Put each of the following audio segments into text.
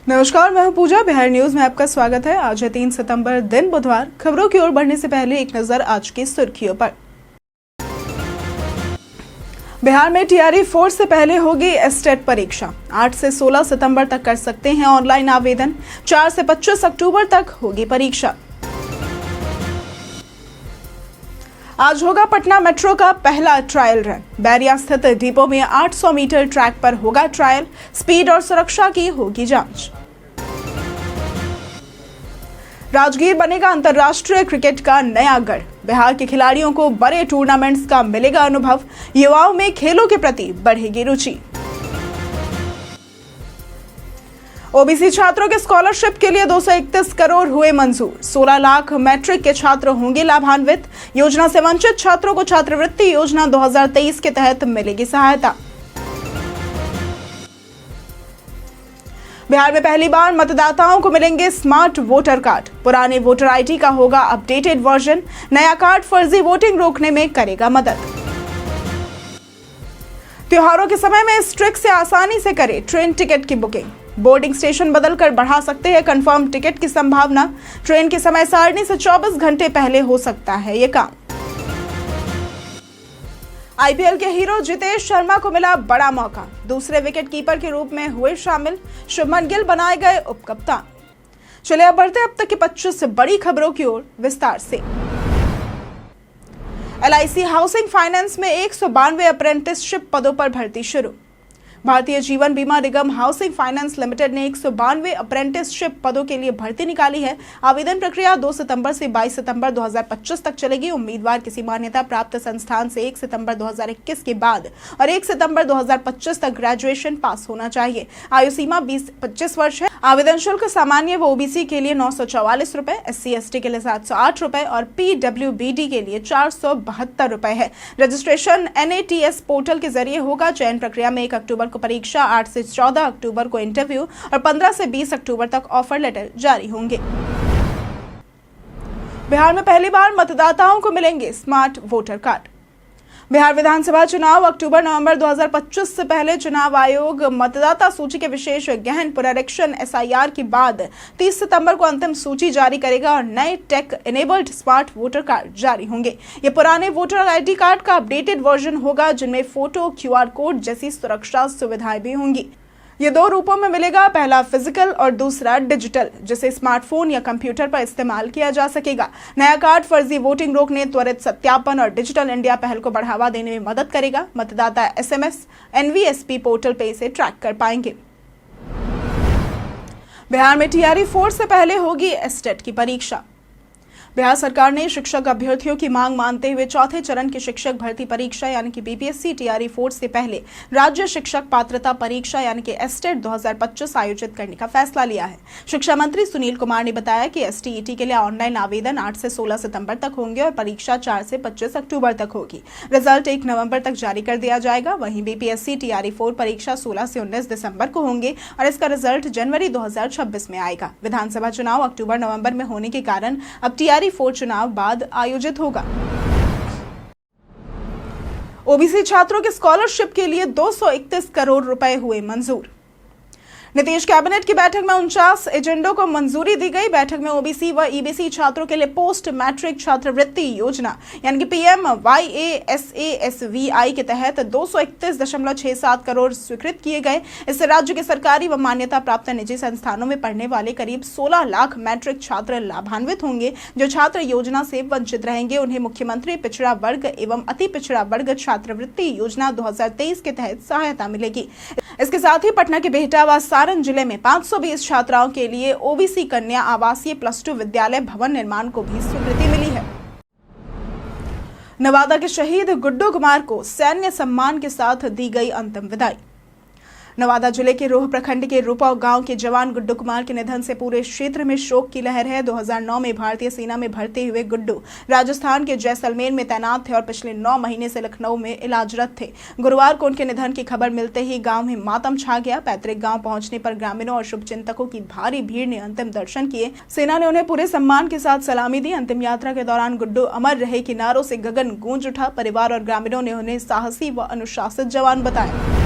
नमस्कार, मैं हूं पूजा। बिहार न्यूज में आपका स्वागत है। आज है 3 सितंबर, दिन बुधवार। खबरों की ओर बढ़ने से पहले एक नजर आज की सुर्खियों पर। बिहार में टीआरई फोर्स से पहले होगी एस्टेट परीक्षा। 8 से 16 सितंबर तक कर सकते हैं ऑनलाइन आवेदन। 4 से 25 अक्टूबर तक होगी परीक्षा। आज होगा पटना मेट्रो का पहला ट्रायल रन। बैरिया स्थित डिपो में 800 मीटर ट्रैक पर होगा ट्रायल। स्पीड और सुरक्षा की होगी जांच। राजगीर बनेगा अंतर्राष्ट्रीय क्रिकेट का नया गढ़। बिहार के खिलाड़ियों को बड़े टूर्नामेंट्स का मिलेगा अनुभव। युवाओं में खेलों के प्रति बढ़ेगी रुचि। ओबीसी छात्रों के स्कॉलरशिप के लिए 231 करोड़ हुए मंजूर। 16 लाख मैट्रिक के छात्र होंगे लाभान्वित। योजना से वंचित छात्रों को छात्रवृत्ति योजना 2023 के तहत मिलेगी सहायता। बिहार में पहली बार मतदाताओं को मिलेंगे स्मार्ट वोटर कार्ड। पुराने वोटर आईडी का होगा अपडेटेड वर्जन। नया कार्ड फर्जी वोटिंग रोकने में करेगा मदद। त्योहारों के समय में इस ट्रिक से आसानी से करें ट्रेन टिकट की बुकिंग। बोर्डिंग स्टेशन बदलकर बढ़ा सकते हैं कंफर्म टिकट की संभावना। ट्रेन की समय सारणी से 24 घंटे पहले हो सकता है ये काम। आईपीएल के हीरो जितेश शर्मा को मिला बड़ा मौका। दूसरे विकेट कीपर के रूप में हुए शामिल। शुभमन गिल बनाए गए उपकप्तान। चलिए अब बढ़ते अब तक की 25 से बड़ी खबरों की ओर विस्तार से। एलआईसी हाउसिंग फाइनेंस में 192 अप्रेंटिसशिप पदों पर भर्ती शुरू। भारतीय जीवन बीमा निगम हाउसिंग फाइनेंस लिमिटेड ने 192 अप्रेंटिसशिप पदों के लिए भर्ती निकाली है। आवेदन प्रक्रिया 2 सितंबर से 22 सितंबर 2025 तक चलेगी। उम्मीदवार किसी मान्यता प्राप्त संस्थान से 1 सितंबर 2021 के बाद और 1 सितंबर 2025 तक ग्रेजुएशन पास होना चाहिए। आयु सीमा 20-25 वर्ष है। आवेदन शुल्क सामान्य व ओबीसी के लिए 944 रुपए, SC/ST के लिए 708 रुपए और PWBD के लिए 472 रुपए है। रजिस्ट्रेशन NATS पोर्टल के जरिए होगा। चयन प्रक्रिया में 1 अक्टूबर को परीक्षा, 8 से 14 अक्टूबर को इंटरव्यू और 15 से 20 अक्टूबर तक ऑफर लेटर जारी होंगे। बिहार में पहली बार मतदाताओं को मिलेंगे स्मार्ट वोटर कार्ड। बिहार विधानसभा चुनाव अक्टूबर-नवंबर 2025 से पहले चुनाव आयोग मतदाता सूची के विशेष गहन पुनरीक्षण SIR के बाद 30 सितंबर को अंतिम सूची जारी करेगा और नए tech enabled smart voter card जारी होंगे। ये पुराने वोटर आईडी कार्ड का अपडेटेड वर्जन होगा, जिनमें फोटो, QR कोड जैसी सुरक्षा सुविधाएं भी होंगी। ये 2 रूपों में मिलेगा। पहला फिजिकल और दूसरा डिजिटल, जिसे स्मार्टफोन या कंप्यूटर पर इस्तेमाल किया जा सकेगा। नया कार्ड फर्जी वोटिंग रोकने, त्वरित सत्यापन और डिजिटल इंडिया पहल को बढ़ावा देने में मदद करेगा। मतदाता SMS NVSP पोर्टल पे इसे ट्रैक कर पाएंगे। बिहार में टीआरई फोर्स से पहले होगी एस्टेट की परीक्षा। बिहार सरकार ने शिक्षक अभ्यर्थियों की मांग मानते हुए चौथे चरण की शिक्षक भर्ती परीक्षा यानी कि BPSC टीआरई फोर्स से पहले राज्य शिक्षक पात्रता परीक्षा यानी कि एस्टेट 2025 आयोजित करने का फैसला लिया है। शिक्षा मंत्री सुनील कुमार ने बताया कि STET के लिए ऑनलाइन आवेदन 8 से 16 सितंबर तक होंगे और परीक्षा 4 से 25 अक्टूबर तक होगी। रिजल्ट 1 नवंबर तक जारी कर दिया जाएगा। वहीं BPSC टीआरई 4 परीक्षा 16 से 19 दिसंबर को होंगे और इसका रिजल्ट जनवरी 2026 में आएगा। विधानसभा चुनाव अक्टूबर-नवंबर में होने के कारण अब टीआरई 4 चुनाव बाद आयोजित होगा। ओबीसी छात्रों के स्कॉलरशिप के लिए 231 करोड़ रुपए हुए मंजूर। नीतीश कैबिनेट की बैठक में 49 एजेंडों को मंजूरी दी गई। बैठक में ओबीसी व ईबीसी छात्रों के लिए पोस्ट मैट्रिक छात्रवृत्ति योजना यानी कि PMYASASVI के तहत 231.67 करोड़ स्वीकृत किए गए। इससे राज्य के सरकारी व मान्यता प्राप्त निजी संस्थानों में पढ़ने वाले करीब 16 लाख मैट्रिक छात्र लाभान्वित होंगे। जो छात्र योजना से वंचित रहेंगे उन्हें मुख्यमंत्री पिछड़ा वर्ग एवं अति पिछड़ा वर्ग छात्रवृत्ति योजना 2023 के तहत सहायता मिलेगी। इसके साथ ही पटना के बिहटा व सारण जिले में 520 छात्राओं के लिए ओबीसी कन्या आवासीय +2 विद्यालय भवन निर्माण को भी स्वीकृति मिली है। नवादा के शहीद गुड्डू कुमार को सैन्य सम्मान के साथ दी गई अंतिम विदाई। नवादा जिले के रोह प्रखंड के रूपाव गांव के जवान गुड्डू कुमार के निधन से पूरे क्षेत्र में शोक की लहर है। 2009 में भारतीय सेना में भर्ती हुए गुड्डू राजस्थान के जैसलमेर में तैनात थे और पिछले 9 महीने से लखनऊ में इलाजरत थे। गुरुवार को उनके निधन की खबर मिलते ही गांव में मातम छा गया। पैतृक गांव पहुंचने पर ग्रामीणों और शुभचिंतकों की भारी भीड़ ने अंतिम दर्शन किए। सेना ने उन्हें पूरे सम्मान के साथ सलामी दी। अंतिम यात्रा के दौरान गुड्डू अमर रहे के नारों से गगन गूंज उठा। परिवार और ग्रामीणों ने उन्हें साहसी व अनुशासित जवान बताया।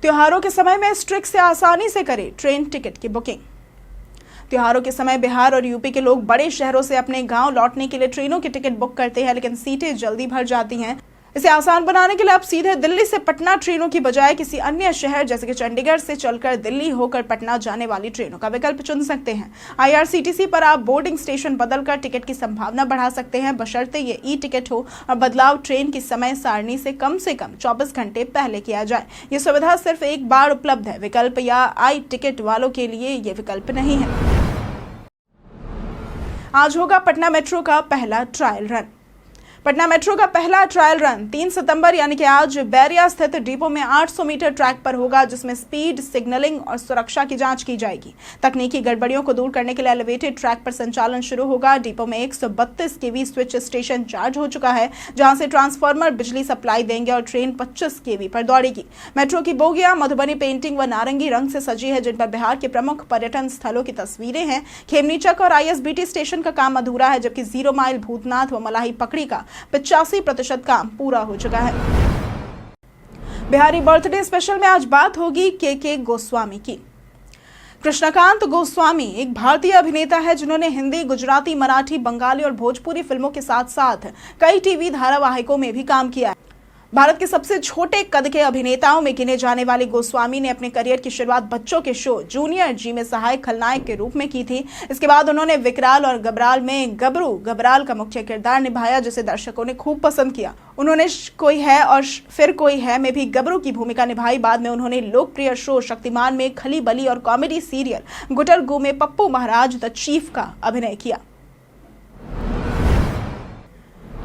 त्योहारों के समय में इस ट्रिक से आसानी से करें ट्रेन टिकट की बुकिंग। त्योहारों के समय बिहार और यूपी के लोग बड़े शहरों से अपने गांव लौटने के लिए ट्रेनों की टिकट बुक करते हैं, लेकिन सीटें जल्दी भर जाती हैं। इसे आसान बनाने के लिए आप सीधे दिल्ली से पटना ट्रेनों की बजाय किसी अन्य शहर जैसे कि चंडीगढ़ से चलकर दिल्ली होकर पटना जाने वाली ट्रेनों का विकल्प चुन सकते हैं। IRCTC पर आप बोर्डिंग स्टेशन बदलकर टिकट की संभावना बढ़ा सकते हैं, बशर्ते ये ई-टिकट हो और बदलाव ट्रेन की समय सारणी से कम 24 घंटे पहले किया जाए। ये सुविधा सिर्फ एक बार उपलब्ध है। विकल्प या i-टिकट वालों के लिए ये विकल्प नहीं है। आज होगा पटना मेट्रो का पहला ट्रायल रन। पटना मेट्रो का पहला ट्रायल रन 3 सितंबर यानी कि आज बैरिया स्थित डिपो में 800 मीटर ट्रैक पर होगा, जिसमें स्पीड, सिग्नलिंग और सुरक्षा की जांच की जाएगी। तकनीकी गड़बड़ियों को दूर करने के लिए एलिवेटेड ट्रैक पर संचालन शुरू होगा। डिपो में 132 kV स्विच स्टेशन चार्ज हो चुका है, जहां से ट्रांसफार्मर बिजली सप्लाई देंगे और ट्रेन 25 kV पर दौड़ेगी। मेट्रो की बोगियां मधुबनी पेंटिंग व नारंगी रंग से सजी है, जिन पर बिहार के प्रमुख पर्यटन स्थलों की तस्वीरें हैं। खेमनीचक और ISBT स्टेशन का काम अधूरा है, जबकि 0 माइल, भूतनाथ व मलाही पकड़ी का 85% काम पूरा हो चुका है। बिहारी बर्थडे स्पेशल में आज बात होगी के गोस्वामी की। कृष्णकांत गोस्वामी एक भारतीय अभिनेता है जिन्होंने हिंदी, गुजराती, मराठी, बंगाली और भोजपुरी फिल्मों के साथ साथ कई टीवी धारावाहिकों में भी काम किया है। भारत के सबसे छोटे कद के अभिनेताओं में गिने जाने वाले गोस्वामी ने अपने करियर की शुरुआत बच्चों के शो जूनियर जी में सहायक खलनायक के रूप में की थी। इसके बाद उन्होंने विकराल और गबराल में गबरू गबराल का मुख्य किरदार निभाया, जिसे दर्शकों ने खूब पसंद किया। उन्होंने कोई है और फिर कोई है में भी गबरू की भूमिका निभाई। बाद में उन्होंने लोकप्रिय शो शक्तिमान में खली बली और कॉमेडी सीरियल गुटर गू में पप्पू महाराज द चीफ का अभिनय किया।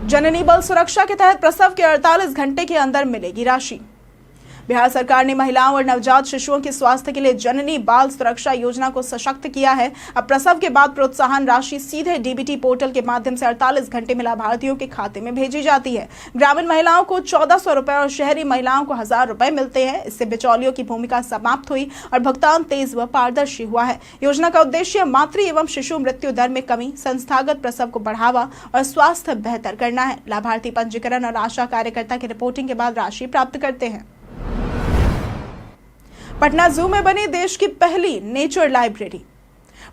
जननी बल सुरक्षा के तहत प्रसव के 48 घंटे के अंदर मिलेगी राशि। बिहार सरकार ने महिलाओं और नवजात शिशुओं के स्वास्थ्य के लिए जननी बाल सुरक्षा योजना को सशक्त किया है। अब प्रसव के बाद प्रोत्साहन राशि सीधे DBT पोर्टल के माध्यम से 48 घंटे में लाभार्थियों के खाते में भेजी जाती है। ग्रामीण महिलाओं को 1400 रुपए और शहरी महिलाओं को 1000 रुपए मिलते हैं। इससे बिचौलियों की भूमिका समाप्त हुई और भुगतान तेज व पारदर्शी हुआ है। योजना का उद्देश्य मातृ एवं शिशु मृत्यु दर में कमी, संस्थागत प्रसव को बढ़ावा और स्वास्थ्य बेहतर करना है। लाभार्थी पंजीकरण और आशा कार्यकर्ता की रिपोर्टिंग के बाद राशि प्राप्त करते हैं। पटना जू में बनी देश की पहली नेचर लाइब्रेरी।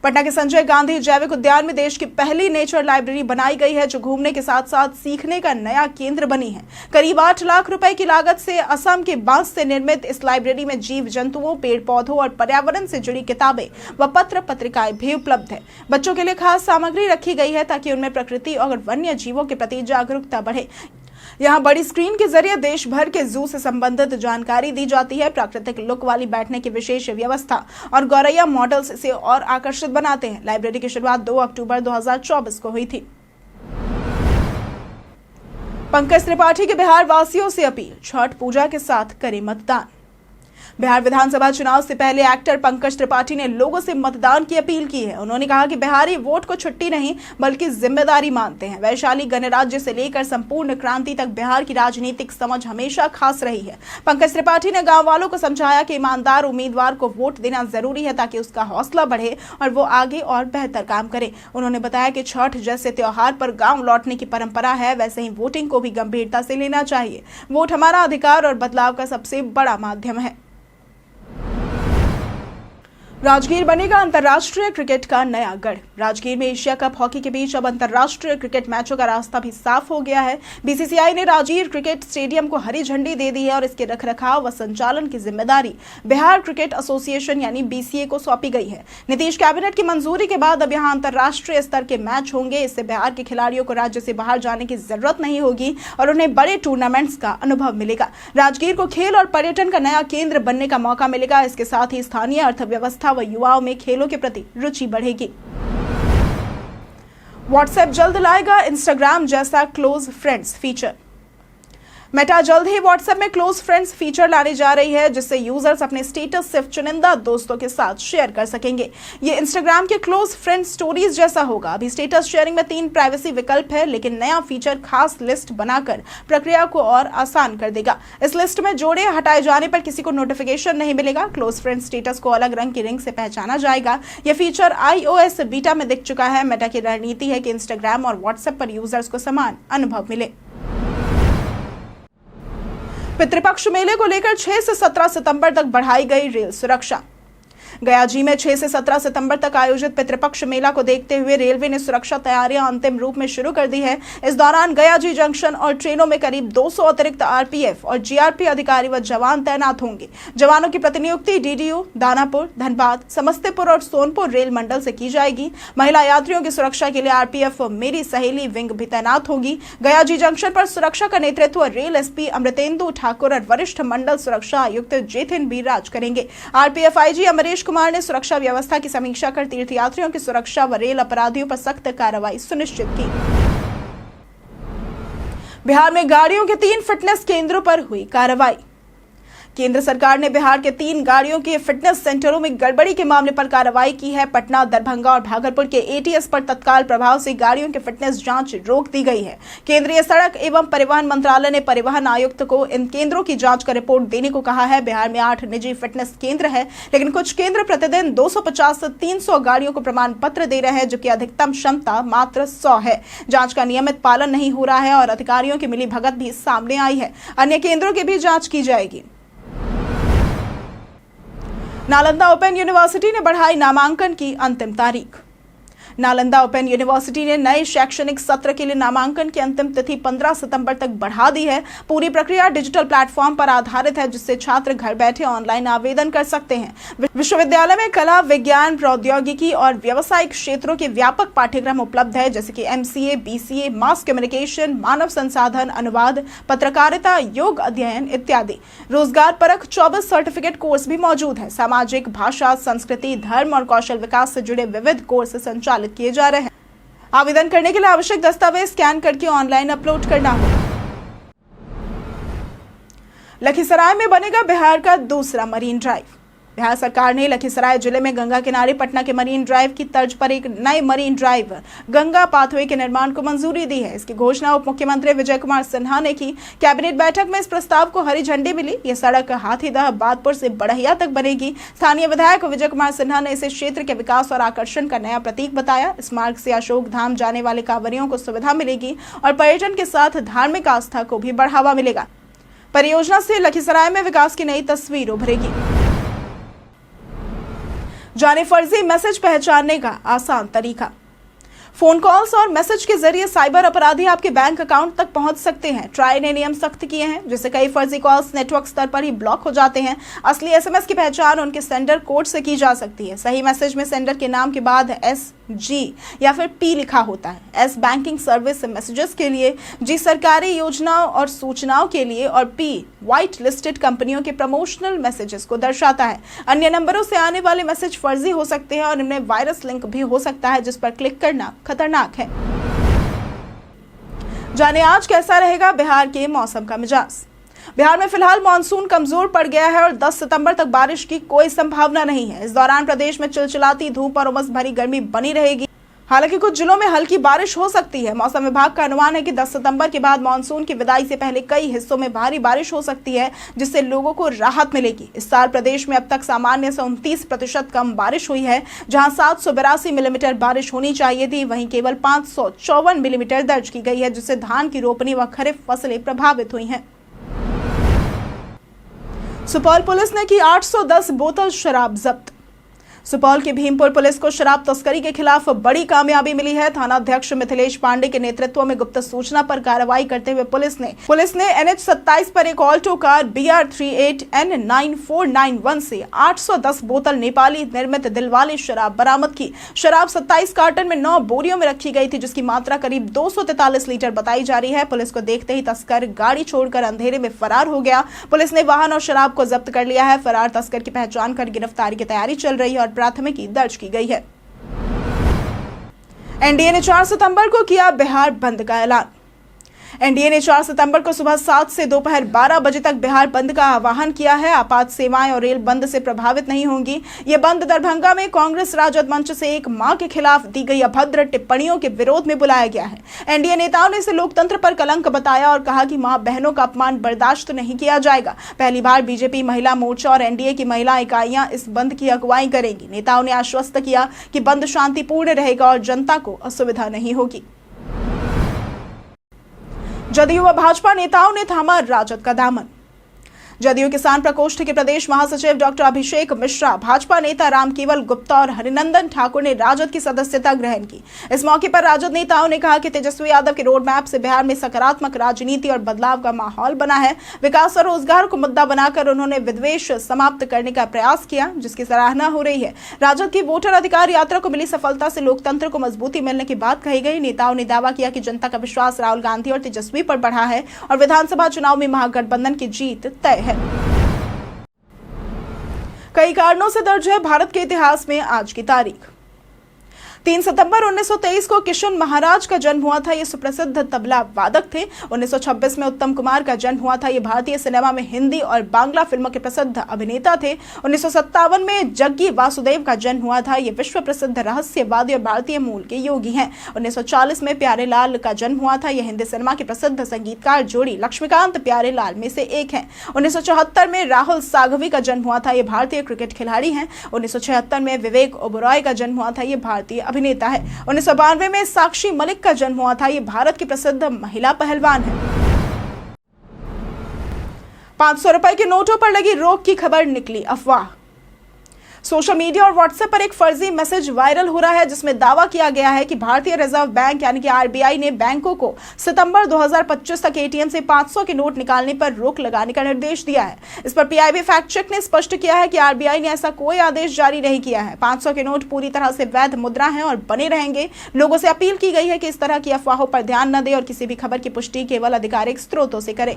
पटना के संजय गांधी जैविक उद्यान में देश की पहली नेचर लाइब्रेरी बनाई गई है, जो घूमने के साथ साथ सीखने का नया केंद्र बनी है। करीब 8 लाख रुपए की लागत से असम के बांस से निर्मित इस लाइब्रेरी में जीव जंतुओं, पेड़ पौधों और पर्यावरण से जुड़ी किताबें व पत्र पत्रिकाएं भी उपलब्ध है। बच्चों के लिए खास सामग्री रखी गई है ताकि उनमें प्रकृति और वन्य जीवों के प्रति जागरूकता बढ़े। यहाँ बड़ी स्क्रीन के जरिए देश भर के जू से संबंधित जानकारी दी जाती है। प्राकृतिक लुक वाली बैठने की विशेष व्यवस्था और गौरैया मॉडल्स इसे और आकर्षित बनाते हैं। लाइब्रेरी की शुरुआत 2 अक्टूबर 2024 को हुई थी। पंकज त्रिपाठी के बिहार वासियों से अपील, छठ पूजा के साथ करें मतदान। बिहार विधानसभा चुनाव से पहले एक्टर पंकज त्रिपाठी ने लोगों से मतदान की अपील की है। उन्होंने कहा कि बिहारी वोट को छुट्टी नहीं बल्कि जिम्मेदारी मानते हैं। वैशाली गणराज्य से लेकर संपूर्ण क्रांति तक बिहार की राजनीतिक समझ हमेशा खास रही है। पंकज त्रिपाठी ने गांव वालों को समझाया कि ईमानदार उम्मीदवार को वोट देना जरूरी है ताकि उसका हौसला बढ़े और वो आगे और बेहतर काम करे। उन्होंने बताया कि छठ जैसे त्योहार पर गाँव लौटने की परंपरा है, वैसे ही वोटिंग को भी गंभीरता से लेना चाहिए। वोट हमारा अधिकार और बदलाव का सबसे बड़ा माध्यम है। राजगीर बनेगा अंतर्राष्ट्रीय क्रिकेट का नया गढ़। राजगीर में एशिया कप हॉकी के बीच अब अंतर्राष्ट्रीय क्रिकेट मैचों का रास्ता भी साफ हो गया है। BCCI ने राजगीर क्रिकेट स्टेडियम को हरी झंडी दे दी है और इसके रखरखाव व संचालन की जिम्मेदारी बिहार क्रिकेट एसोसिएशन यानी BCA को सौंपी गई है। नीतीश कैबिनेट की मंजूरी के बाद अब यहाँ अंतर्राष्ट्रीय स्तर के मैच होंगे। इससे बिहार के खिलाड़ियों को राज्य से बाहर जाने की जरूरत नहीं होगी और उन्हें बड़े टूर्नामेंट्स का अनुभव मिलेगा। राजगीर को खेल और पर्यटन का नया केंद्र बनने का मौका मिलेगा। इसके साथ ही स्थानीय अर्थव्यवस्था व युवाओं में खेलों के प्रति रुचि बढ़ेगी। व्हाट्सएप जल्द लाएगा इंस्टाग्राम जैसा क्लोज फ्रेंड्स फीचर। मेटा जल्द ही व्हाट्सएप में क्लोज फ्रेंड्स फीचर लाने जा रही है, जिससे यूजर्स अपने स्टेटस सिर्फ चुनिंदा दोस्तों के साथ शेयर कर सकेंगे। ये इंस्टाग्राम के क्लोज फ्रेंड्स स्टोरीज जैसा होगा। अभी स्टेटस शेयरिंग में 3 प्राइवेसी विकल्प है, लेकिन नया फीचर खास लिस्ट बनाकर प्रक्रिया को और आसान कर देगा। इस लिस्ट में जोड़े हटाए जाने पर किसी को नोटिफिकेशन नहीं मिलेगा। क्लोज फ्रेंड्स स्टेटस को अलग रंग की रिंग से पहचाना जाएगा। यह फीचर iOS बीटा में दिख चुका है। मेटा की रणनीति है कि इंस्टाग्राम और व्हाट्सएप पर यूजर्स को समान अनुभव मिले। पितृपक्ष मेले को लेकर 6 से 17 सितंबर तक बढ़ाई गई रेल सुरक्षा। गया जी में 6 से 17 सितंबर तक आयोजित पितृपक्ष मेला को देखते हुए रेलवे ने सुरक्षा तैयारियां अंतिम रूप में शुरू कर दी है। इस दौरान गया जी जंक्शन और ट्रेनों में करीब 200 अतिरिक्त आरपीएफ और जीआरपी अधिकारी व जवान तैनात होंगे। जवानों की प्रतिनियुक्ति डीडीयू, दानापुर, धनबाद, समस्तीपुर और सोनपुर रेल मंडल से की जाएगी। महिला यात्रियों की सुरक्षा के लिए आरपीएफ मेरी सहेली विंग भी तैनात होगी। गया जी जंक्शन पर सुरक्षा का नेतृत्व रेल एसपी अमृतेंदु ठाकुर और वरिष्ठ मंडल सुरक्षा आयुक्त जेथिन बी राज करेंगे। आरपीएफ आईजी अमरीश कुमार ने सुरक्षा व्यवस्था की समीक्षा कर तीर्थयात्रियों की सुरक्षा व रेल अपराधियों पर सख्त कार्रवाई सुनिश्चित की। बिहार में गाड़ियों के 3 फिटनेस केंद्रों पर हुई कार्रवाई। केंद्र सरकार ने बिहार के 3 गाड़ियों के फिटनेस सेंटरों में गड़बड़ी के मामले पर कार्रवाई की है। पटना, दरभंगा और भागलपुर के एटीएस पर तत्काल प्रभाव से गाड़ियों के फिटनेस जांच रोक दी गई है। केंद्रीय सड़क एवं परिवहन मंत्रालय ने परिवहन आयुक्त को इन केंद्रों की जांच कर रिपोर्ट देने को कहा है। बिहार में 8 निजी फिटनेस केंद्र है, लेकिन कुछ केंद्र प्रतिदिन 250 से 300 गाड़ियों को प्रमाण पत्र दे रहे हैं, जबकि अधिकतम क्षमता मात्र 100 है। जांच का नियमित पालन नहीं हो रहा है और अधिकारियों की मिलीभगत भी सामने आई है। अन्य केंद्रों की भी जांच की जाएगी। नालंदा ओपन यूनिवर्सिटी ने बढ़ाई नामांकन की अंतिम तारीख। नालंदा ओपन यूनिवर्सिटी ने नए शैक्षणिक सत्र के लिए नामांकन की अंतिम तिथि 15 सितंबर तक बढ़ा दी है। पूरी प्रक्रिया डिजिटल प्लेटफॉर्म पर आधारित है, जिससे छात्र घर बैठे ऑनलाइन आवेदन कर सकते हैं। विश्वविद्यालय में कला, विज्ञान, प्रौद्योगिकी और व्यावसायिक क्षेत्रों के व्यापक पाठ्यक्रम उपलब्ध है, जैसे कि एमसीए, बीसीए, मास कम्युनिकेशन, मानव संसाधन, अनुवाद, पत्रकारिता, योग अध्ययन इत्यादि। रोजगार परक 24 सर्टिफिकेट कोर्स भी मौजूद है। सामाजिक, भाषा, संस्कृति, धर्म और कौशल विकास से जुड़े विविध कोर्स संचालित किए जा रहे हैं। आवेदन करने के लिए आवश्यक दस्तावेज स्कैन करके ऑनलाइन अपलोड करना होगा। लखीसराय में बनेगा बिहार का दूसरा मरीन ड्राइव। बिहार सरकार ने लखीसराय जिले में गंगा किनारे पटना के मरीन ड्राइव की तर्ज पर एक नए मरीन ड्राइव गंगा पाथवे के निर्माण को मंजूरी दी है। इसकी घोषणा उप मुख्यमंत्री विजय कुमार सिन्हा ने की। कैबिनेट बैठक में इस प्रस्ताव को हरी झंडी मिली। यह सड़क हाथीदह बादपुर से बढ़िया तक बनेगी। स्थानीय विधायक विजय कुमार सिन्हा ने इसे क्षेत्र के विकास और आकर्षण का नया प्रतीक बताया। इस मार्ग से अशोक धाम जाने वाले कांवरियों को सुविधा मिलेगी और पर्यटन के साथ धार्मिक आस्था को भी बढ़ावा मिलेगा। परियोजना से लखीसराय में विकास की नई तस्वीर उभरेगी। जाने फर्जी मैसेज पहचानने का आसान तरीका। फोन कॉल्स और मैसेज के जरिए साइबर अपराधी आपके बैंक अकाउंट तक पहुंच सकते हैं। ट्राई ने नियम सख्त किए हैं, जिससे कई फर्जी कॉल्स नेटवर्क स्तर पर ही ब्लॉक हो जाते हैं। असली एसएमएस की पहचान उनके सेंडर कोड से की जा सकती है। सही मैसेज में सेंडर के नाम के बाद SG या फिर P लिखा होता है। S बैंकिंग सर्विस मैसेजेस के लिए, G सरकारी योजनाओं और सूचनाओं के लिए और P व्हाइट लिस्टेड कंपनियों के प्रमोशनल मैसेजेस को दर्शाता है। अन्य नंबरों से आने वाले मैसेज फर्जी हो सकते हैं और इनमें वायरस लिंक भी हो सकता है, जिस पर क्लिक करना खतरनाक है। जाने आज कैसा रहेगा बिहार के मौसम का मिजाज। बिहार में फिलहाल मानसून कमजोर पड़ गया है और 10 सितंबर तक बारिश की कोई संभावना नहीं है। इस दौरान प्रदेश में चिलचिलाती धूप और उमस भरी गर्मी बनी रहेगी। हालांकि कुछ जिलों में हल्की बारिश हो सकती है। मौसम विभाग का अनुमान है कि 10 सितंबर के बाद मानसून की विदाई से पहले कई हिस्सों में भारी बारिश हो सकती है, जिससे लोगों को राहत मिलेगी। इस साल प्रदेश में अब तक सामान्य से 29% कम बारिश हुई है। जहां 782 मिलीमीटर बारिश होनी चाहिए थी, वहीं केवल 554 मिलीमीटर दर्ज की गई है, जिससे धान की रोपनी व खरीफ फसलें प्रभावित हुई हैं। सुपौल पुलिस ने की 810 बोतल शराब जब्त। सुपौल की भीमपुर पुलिस को शराब तस्करी के खिलाफ बड़ी कामयाबी मिली है। थाना अध्यक्ष मिथिलेश पांडे के नेतृत्व में गुप्त सूचना पर कार्रवाई करते हुए पुलिस ने NH 27 पर एक ऑल्टो कार BR38N9491 से 810 बोतल नेपाली निर्मित दिलवाले शराब बरामद की। शराब 27 कार्टन में 9 बोरियों में रखी गई थी, जिसकी मात्रा करीब 243 लीटर बताई जा रही है। पुलिस को देखते ही तस्कर गाड़ी छोड़कर अंधेरे में फरार हो गया। पुलिस ने वाहन और शराब को जब्त कर लिया है। फरार तस्कर की पहचान कर गिरफ्तारी की तैयारी चल रही है और प्राथमिकी दर्ज की गई है। एनडीए ने 4 सितंबर को किया बिहार बंद का ऐलान। एनडीए ने 4 सितंबर को सुबह 7 से दोपहर 12 बजे तक बिहार बंद का आह्वान किया है। आपात सेवाएं और रेल बंद से प्रभावित नहीं होंगी। ये बंद दरभंगा में कांग्रेस राजद मंच से एक मां के खिलाफ दी गई अभद्र टिप्पणियों के विरोध में बुलाया गया है। एनडीए नेताओं ने इसे लोकतंत्र पर कलंक बताया और कहा कि मां बहनों का अपमान बर्दाश्त नहीं किया जाएगा। पहली बार बीजेपी महिला मोर्चा और एनडीए की महिला इकाइयां इस बंद की अगुवाई करेंगी। नेताओं ने आश्वस्त किया कि बंद शांतिपूर्ण रहेगा और जनता को असुविधा नहीं होगी। जदयू व भाजपा नेताओं ने थामा राजद का दामन। जदयू किसान प्रकोष्ठ के प्रदेश महासचिव डॉक्टर अभिषेक मिश्रा, भाजपा नेता रामकेवल गुप्ता और हरिनंदन ठाकुर ने राजद की सदस्यता ग्रहण की। इस मौके पर राजद नेताओं ने कहा कि तेजस्वी यादव के रोड मैप से बिहार में सकारात्मक राजनीति और बदलाव का माहौल बना है। विकास और रोजगार को मुद्दा बनाकर उन्होंने विद्वेष समाप्त करने का प्रयास किया, जिसकी सराहना हो रही है। राजद की वोटर अधिकार यात्रा को मिली सफलता से लोकतंत्र को मजबूती मिलने की बात कही गई। नेताओं ने दावा किया कि जनता का विश्वास राहुल गांधी और तेजस्वी पर बढ़ा है और विधानसभा चुनाव में महागठबंधन की जीत तय है। कई कारणों से दर्ज है भारत के इतिहास में आज की तारीख। 3 सितंबर 1923 को किशन महाराज का जन्म हुआ था। ये सुप्रसिद्ध तबला वादक थे। 1926 में उत्तम कुमार का जन्म हुआ था। ये भारतीय सिनेमा में हिंदी और बांग्ला फिल्मों के प्रसिद्ध अभिनेता थे। 1957 में जग्गी वासुदेव का जन्म हुआ था। ये विश्व प्रसिद्ध रहस्यवादी और भारतीय मूल के योगी हैं। 1940 में प्यारेलाल का जन्म हुआ था। ये हिंदी सिनेमा के प्रसिद्ध संगीतकार जोड़ी लक्ष्मीकांत प्यारेलाल में से एक हैं। 1974 में राहुल साघवी का जन्म हुआ था। ये भारतीय क्रिकेट खिलाड़ी हैं। 1976 में विवेक ओबरॉय का जन्म हुआ था। ये भारतीय अभिनेता है। 1992 में साक्षी मलिक का जन्म हुआ था। ये भारत की प्रसिद्ध महिला पहलवान है। 500 रुपए के नोटों पर लगी रोक की खबर निकली अफवाह। सोशल मीडिया और व्हाट्सएप पर एक फर्जी मैसेज वायरल हो रहा है, जिसमें दावा किया गया है कि भारतीय रिजर्व बैंक यानी कि आरबीआई ने बैंकों को सितंबर 2025 तक एटीएम से 500 के नोट निकालने पर रोक लगाने का निर्देश दिया है। इस पर पीआईबी फैक्ट चेक ने स्पष्ट किया है कि आरबीआई ने ऐसा कोई आदेश जारी नहीं किया है। 500 के नोट पूरी तरह से वैध मुद्रा है और बने रहेंगे। लोगों से अपील की गई है कि इस तरह की अफवाहों पर ध्यान न दें और किसी भी खबर की पुष्टि केवल आधिकारिक स्रोतों से करें।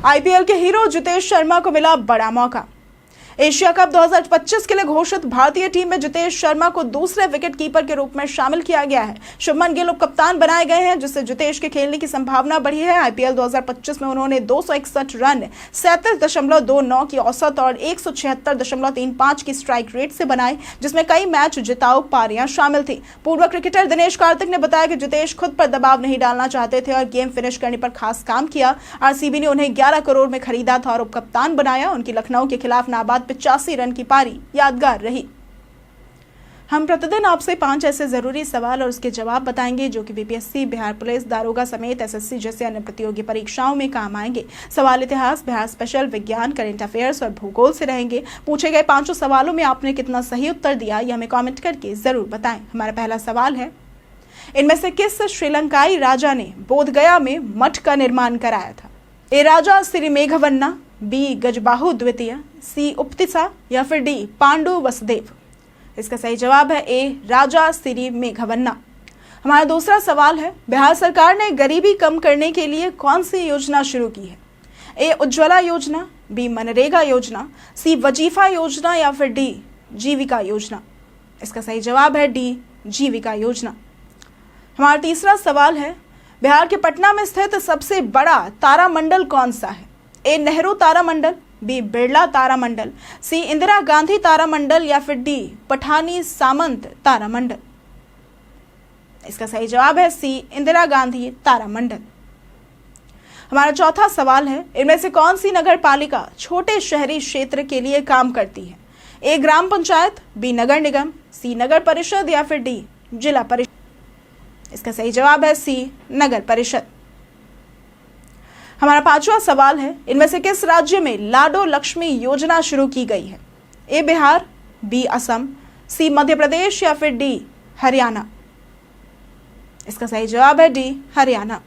आईपीएल के हीरो जितेश शर्मा को मिला बड़ा मौका। एशिया कप 2025 के लिए घोषित भारतीय टीम में जितेश शर्मा को दूसरे विकेट कीपर के रूप में शामिल किया गया है। शुभमन गिल उपकप्तान बनाए गए हैं, जिससे जितेश के खेलने की संभावना बढ़ी है। आईपीएल 2025 में उन्होंने 261 रन 37.29 की औसत और 176.35 की स्ट्राइक रेट से बनाए, जिसमें कई मैच जिताऊ पारियां शामिल थी। पूर्व क्रिकेटर दिनेश कार्तिक ने बताया कि जितेश खुद पर दबाव नहीं डालना चाहते थे और गेम फिनिश करने पर खास काम किया। आरसीबी ने उन्हें 11 करोड़ में खरीदा था और उपकप्तान बनाया। उनकी लखनऊ के खिलाफ नाबाद 85 रन की पारी यादगार रही। हम प्रतिदिन आपसे 5 ऐसे जरूरी सवाल और उसके जवाब बताएंगे जो कि बीपीएससी, बिहार पुलिस, दारोगा समेत एसएससी जैसे अन्य प्रतियोगी परीक्षाओं में काम आएंगे। सवाल इतिहास, बिहार स्पेशल, विज्ञान, करंट अफेयर्स और भूगोल से रहेंगे। पूछे गए 5 सवालों में आपने कितना सही उत्तर दिया ये हमें कॉमेंट करके जरूर बताएं। हमारा पहला सवाल है, इनमें से किस श्रीलंकाई राजा ने बोधगया में मठ का निर्माण कराया था? ए राजा सिरिमेघवन्ना, बी गजबाहु द्वितीय, सी उपतिसा या फिर डी पांडु वसुदेव। इसका सही जवाब है ए राजा सिरिमेघवन्ना। हमारा दूसरा सवाल है, बिहार सरकार ने गरीबी कम करने के लिए कौन सी योजना शुरू की है? ए उज्ज्वला योजना, बी मनरेगा योजना, सी वजीफा योजना या फिर डी जीविका योजना। इसका सही जवाब है डी जीविका योजना। हमारा तीसरा सवाल है, बिहार के पटना में स्थित सबसे बड़ा तारामंडल कौन सा है? ए नेहरू तारामंडल, बी बिरला तारामंडल, सी इंदिरा गांधी तारामंडल या फिर डी पठानी सामंत तारामंडल। इसका सही जवाब है सी इंदिरा गांधी तारामंडल। हमारा चौथा सवाल है, इनमें से कौन सी नगर पालिका छोटे शहरी क्षेत्र के लिए काम करती है? ए ग्राम पंचायत, बी नगर निगम, सी नगर परिषद या फिर डी जिला परिषद। इसका सही जवाब है सी नगर परिषद। हमारा पांचवा सवाल है, इनमें से किस राज्य में लाडो लक्ष्मी योजना शुरू की गई है? ए बिहार, बी असम, सी मध्य प्रदेश या फिर डी हरियाणा। इसका सही जवाब है डी हरियाणा।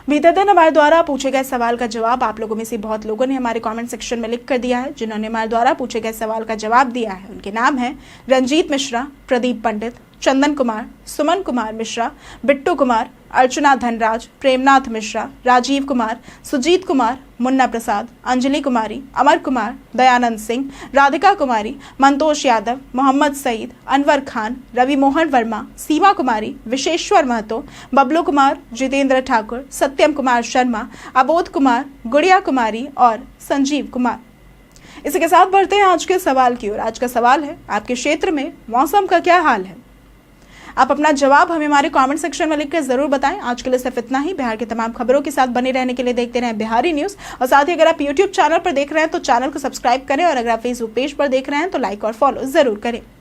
बीते दिन हमारे द्वारा पूछे गए सवाल का जवाब आप लोगों में से बहुत लोगों ने हमारे कमेंट सेक्शन में लिख कर दिया है। जिन्होंने हमारे द्वारा पूछे गए सवाल का जवाब दिया है उनके नाम है रंजीत मिश्रा, प्रदीप पंडित, चंदन कुमार, सुमन कुमार मिश्रा, बिट्टू कुमार, अर्चना धनराज, प्रेमनाथ मिश्रा, राजीव कुमार, सुजीत कुमार, मुन्ना प्रसाद, अंजलि कुमारी, अमर कुमार, दयानंद सिंह, राधिका कुमारी, मंतोष यादव, मोहम्मद सईद, अनवर खान, रवि मोहन वर्मा, सीमा कुमारी, विशेश्वर महतो, बबलू कुमार, जितेंद्र ठाकुर, सत्यम कुमार शर्मा, अबोध कुमार, गुड़िया कुमारी और संजीव कुमार। इसी के साथ बढ़ते हैं आज के सवाल की ओर। आज का सवाल है, आपके क्षेत्र में मौसम का क्या हाल है? आप अपना जवाब हमें हमारे कमेंट सेक्शन में लिखकर जरूर बताएं। आज के लिए सिर्फ इतना ही। बिहार की तमाम खबरों के साथ बने रहने के लिए देखते रहें बिहारी न्यूज और साथ ही अगर आप यूट्यूब चैनल पर देख रहे हैं तो चैनल को सब्सक्राइब करें और अगर आप फेसबुक पेज पर देख रहे हैं तो लाइक और फॉलो जरूर करें।